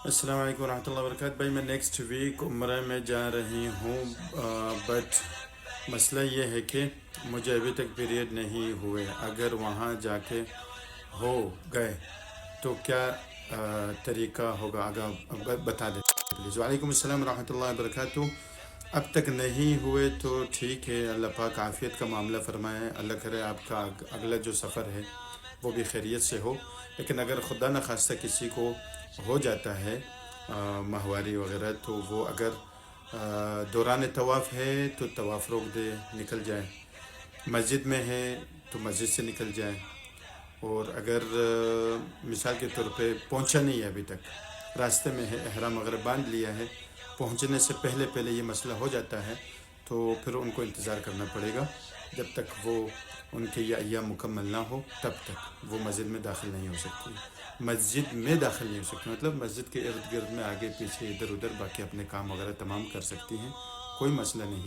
السلام علیکم ورحمۃ اللہ وبرکاتہ. بھائی میں نیکسٹ ویک عمرہ میں جا رہی ہوں، بٹ مسئلہ یہ ہے کہ مجھے ابھی تک پیریڈ نہیں ہوئے. اگر وہاں جا کے ہو گئے تو کیا طریقہ ہوگا؟ اگر بتا دیں پلیز. وعلیکم السلام ورحمۃ اللہ وبرکاتہ. اب تک نہیں ہوئے تو ٹھیک ہے، اللہ پاک عافیت کا معاملہ فرمائے. اللہ کرے آپ کا اگلا جو سفر ہے وہ بھی خیریت سے ہو. لیکن اگر خدا نخواستہ کسی کو ہو جاتا ہے ماہواری وغیرہ، تو وہ اگر دوران طواف ہے تو طواف روک دے، نکل جائے. مسجد میں ہے تو مسجد سے نکل جائے. اور اگر مثال کے طور پہ پہنچا نہیں ہے ابھی تک، راستے میں ہے، احرام وغیرہ باندھ لیا ہے، پہنچنے سے پہلے یہ مسئلہ ہو جاتا ہے، تو پھر ان کو انتظار کرنا پڑے گا جب تک وہ ان کے یہ ایام مکمل نہ ہو. تب تک وہ مسجد میں داخل نہیں ہو سکتی. مسجد میں داخل نہیں ہو سکتی مطلب مسجد کے ارد گرد میں آگے پیچھے ادھر ادھر باقی اپنے کام وغیرہ تمام کر سکتی ہیں، کوئی مسئلہ نہیں.